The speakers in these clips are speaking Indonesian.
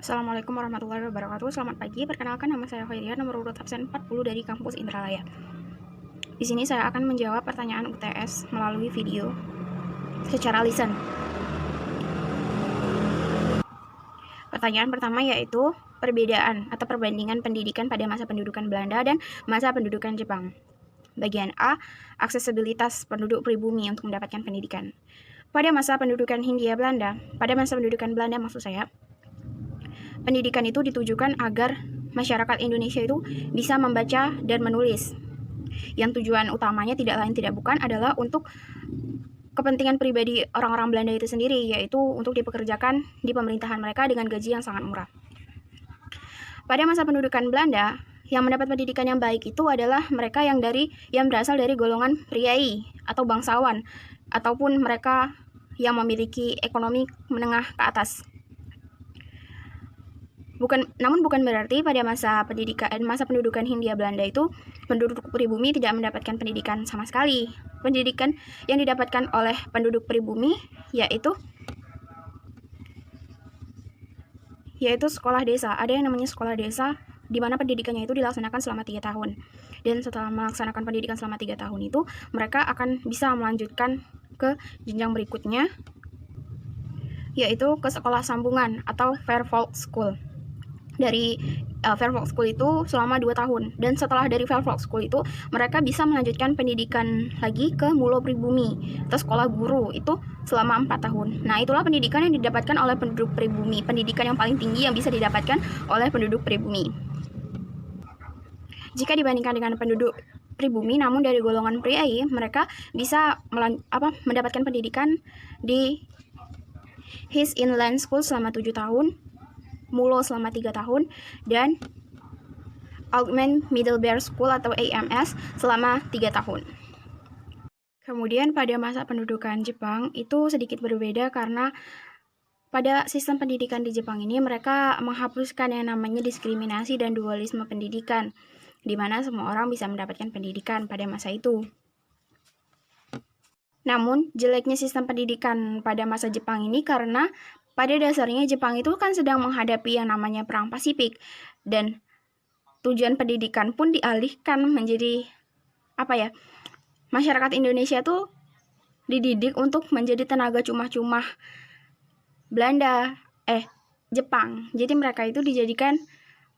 Assalamualaikum warahmatullahi wabarakatuh. Selamat pagi. Perkenalkan, nama saya Khairia, nomor urut absen 40 dari kampus Indralaya. Di sini saya akan menjawab pertanyaan UTS melalui video secara lisan. Pertanyaan pertama yaitu perbedaan atau perbandingan pendidikan pada masa pendudukan Belanda dan masa pendudukan Jepang. Bagian A, aksesibilitas penduduk pribumi untuk mendapatkan pendidikan. Pada masa pendudukan Hindia Belanda, maksud saya, pendidikan itu ditujukan agar masyarakat Indonesia itu bisa membaca dan menulis. Yang tujuan utamanya tidak lain tidak bukan adalah untuk kepentingan pribadi orang-orang Belanda itu sendiri, yaitu untuk dipekerjakan di pemerintahan mereka dengan gaji yang sangat murah. Pada masa pendudukan Belanda, yang mendapat pendidikan yang baik itu adalah mereka yang berasal dari golongan priai atau bangsawan, ataupun mereka yang memiliki ekonomi menengah ke atas. Namun bukan berarti pada masa pendudukan Hindia Belanda itu penduduk pribumi tidak mendapatkan pendidikan sama sekali. Pendidikan yang didapatkan oleh penduduk pribumi yaitu sekolah desa. Ada yang namanya sekolah desa, di mana pendidikannya itu dilaksanakan selama 3 tahun. Dan setelah melaksanakan pendidikan selama 3 tahun itu, mereka akan bisa melanjutkan ke jenjang berikutnya, yaitu ke sekolah sambungan atau Fairfield School. Dari Fairfield School itu selama 2 tahun, dan setelah dari Fairfield School itu mereka bisa melanjutkan pendidikan lagi ke Mulo Pribumi atau sekolah guru itu selama 4 tahun. Nah, itulah pendidikan yang didapatkan oleh penduduk pribumi, pendidikan yang paling tinggi yang bisa didapatkan oleh penduduk pribumi. Jika dibandingkan dengan penduduk pribumi namun dari golongan priai, mereka bisa mendapatkan pendidikan di His Inland School selama 7 tahun, Mulo selama 3 tahun, dan Altman Middlebury School atau AMS selama 3 tahun. Kemudian pada masa pendudukan Jepang itu sedikit berbeda karena pada sistem pendidikan di Jepang ini mereka menghapuskan yang namanya diskriminasi dan dualisme pendidikan, di mana semua orang bisa mendapatkan pendidikan pada masa itu. Namun, jeleknya sistem pendidikan pada masa Jepang ini karena pada dasarnya Jepang itu kan sedang menghadapi yang namanya Perang Pasifik, dan tujuan pendidikan pun dialihkan menjadi masyarakat Indonesia tuh dididik untuk menjadi tenaga cumah-cumah Jepang. Jadi mereka itu dijadikan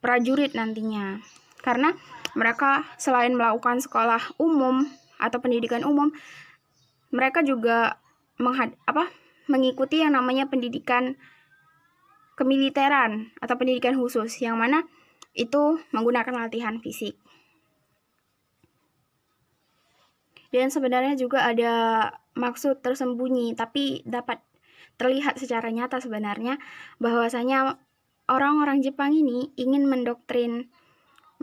prajurit nantinya. Karena mereka selain melakukan sekolah umum atau pendidikan umum, mereka juga mengikuti yang namanya pendidikan kemiliteran atau pendidikan khusus, yang mana itu menggunakan latihan fisik. Dan sebenarnya juga ada maksud tersembunyi, tapi dapat terlihat secara nyata sebenarnya bahwasanya orang-orang Jepang ini ingin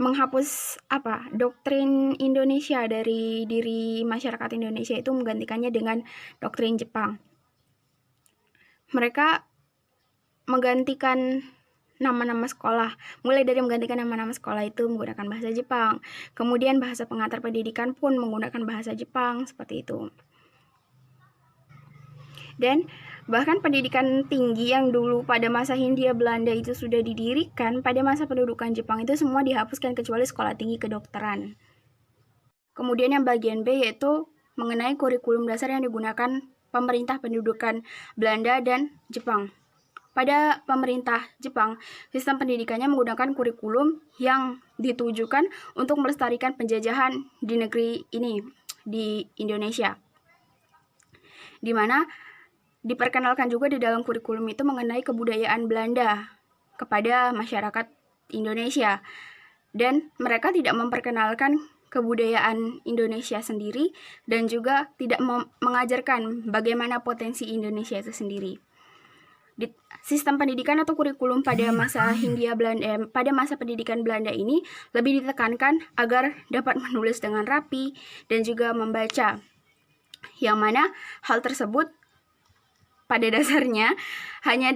menghapus doktrin Indonesia dari diri masyarakat Indonesia, itu menggantikannya dengan doktrin Jepang. Mereka menggantikan nama-nama sekolah, mulai dari menggantikan nama-nama sekolah itu menggunakan bahasa Jepang, kemudian bahasa pengantar pendidikan pun menggunakan bahasa Jepang, seperti itu. Dan bahkan pendidikan tinggi yang dulu pada masa Hindia Belanda itu sudah didirikan, pada masa pendudukan Jepang itu semua dihapuskan kecuali sekolah tinggi kedokteran. Kemudian yang bagian B yaitu mengenai kurikulum dasar yang digunakan pemerintah pendudukan Belanda dan Jepang. Pada pemerintah Jepang, sistem pendidikannya menggunakan kurikulum yang ditujukan untuk melestarikan penjajahan di negeri ini, di Indonesia. Di mana diperkenalkan juga di dalam kurikulum itu mengenai kebudayaan Belanda kepada masyarakat Indonesia. Dan mereka tidak memperkenalkan kebudayaan Indonesia sendiri dan juga tidak mengajarkan bagaimana potensi Indonesia itu sendiri. Di sistem pendidikan atau kurikulum pada masa pada masa pendidikan Belanda ini lebih ditekankan agar dapat menulis dengan rapi dan juga membaca, yang mana hal tersebut pada dasarnya hanya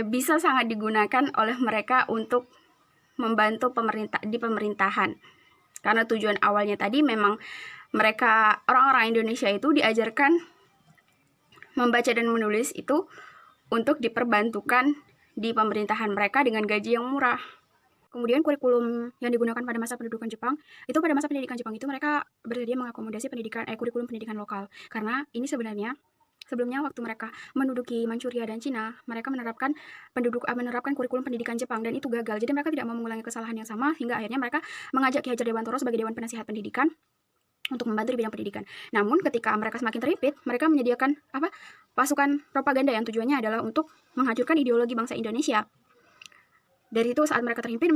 bisa sangat digunakan oleh mereka untuk membantu di pemerintahan. Karena tujuan awalnya tadi memang mereka, orang-orang Indonesia itu diajarkan membaca dan menulis itu untuk diperbantukan di pemerintahan mereka dengan gaji yang murah. Kemudian kurikulum yang digunakan pada masa pendudukan Jepang, itu pada masa pendidikan Jepang itu mereka bersedia mengakomodasi kurikulum pendidikan lokal. Karena ini sebenarnya sebelumnya waktu mereka menduduki Manchuria dan Cina, mereka menerapkan kurikulum pendidikan Jepang dan itu gagal. Jadi mereka tidak mau mengulangi kesalahan yang sama hingga akhirnya mereka mengajak Ki Hajar Dewantara sebagai Dewan Penasihat Pendidikan untuk membantu di bidang pendidikan. Namun ketika mereka semakin terhimpit, mereka menyediakan pasukan propaganda yang tujuannya adalah untuk menghancurkan ideologi bangsa Indonesia. Dari itu saat mereka terhimpit,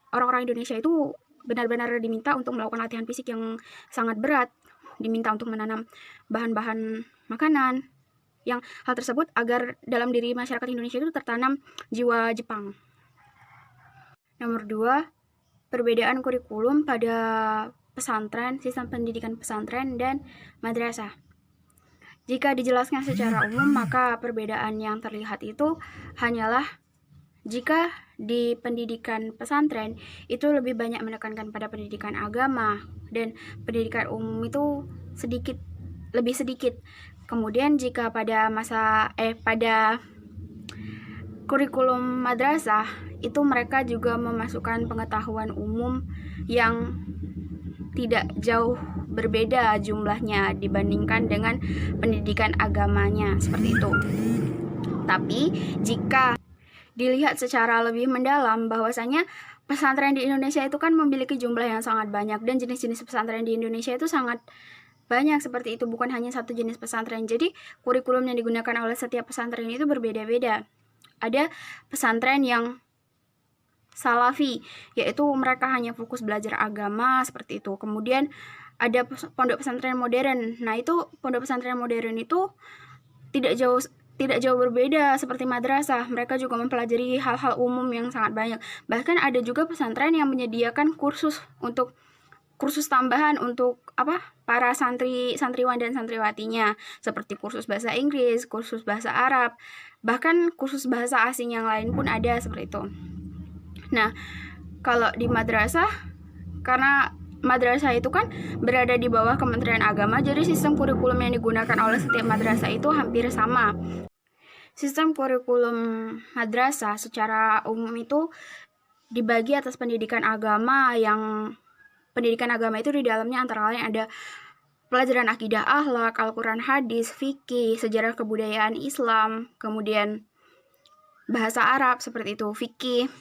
orang-orang Indonesia itu benar-benar diminta untuk melakukan latihan fisik yang sangat berat, diminta untuk menanam bahan-bahan makanan, yang hal tersebut agar dalam diri masyarakat Indonesia itu tertanam jiwa Jepang. Nomor 2, perbedaan kurikulum pada pesantren, sistem pendidikan pesantren, dan madrasah. Jika dijelaskan secara umum, maka perbedaan yang terlihat itu hanyalah jika di pendidikan pesantren itu lebih banyak menekankan pada pendidikan agama dan pendidikan umum itu lebih sedikit. Kemudian jika pada pada kurikulum madrasah itu mereka juga memasukkan pengetahuan umum yang tidak jauh berbeda jumlahnya dibandingkan dengan pendidikan agamanya, seperti itu. Tapi jika dilihat secara lebih mendalam bahwasanya pesantren di Indonesia itu kan memiliki jumlah yang sangat banyak dan jenis-jenis pesantren di Indonesia itu sangat banyak seperti itu, bukan hanya satu jenis pesantren. Jadi kurikulum yang digunakan oleh setiap pesantren itu berbeda-beda. Ada pesantren yang salafi, yaitu mereka hanya fokus belajar agama seperti itu. Kemudian ada pondok pesantren modern. Nah, itu pondok pesantren modern itu tidak jauh berbeda seperti madrasah. Mereka juga mempelajari hal-hal umum yang sangat banyak. Bahkan ada juga pesantren yang menyediakan kursus tambahan untuk para santriwan dan santriwatinya, seperti kursus bahasa Inggris, kursus bahasa Arab, bahkan kursus bahasa asing yang lain pun ada seperti itu. Nah, kalau di madrasah, karena madrasah itu kan berada di bawah Kementerian Agama, jadi sistem kurikulum yang digunakan oleh setiap madrasah itu hampir sama. Sistem kurikulum madrasah secara umum itu dibagi atas pendidikan agama, yang pendidikan agama itu di dalamnya antara lain ada pelajaran akidah, akhlak, Al-Quran, hadis, fikih, sejarah kebudayaan Islam, kemudian bahasa Arab seperti itu, fikih.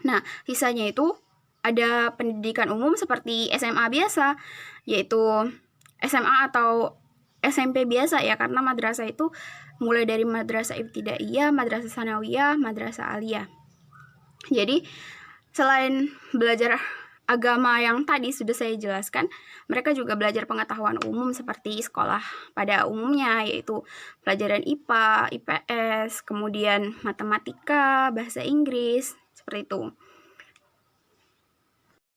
Nah, sisanya itu ada pendidikan umum seperti SMA biasa, yaitu SMA atau SMP biasa ya, karena madrasah itu mulai dari madrasah ibtidaiyah, madrasah sanawiyah, madrasah aliyah. Jadi selain belajar agama yang tadi sudah saya jelaskan, mereka juga belajar pengetahuan umum seperti sekolah pada umumnya, yaitu pelajaran IPA, IPS, kemudian matematika, bahasa Inggris, seperti itu.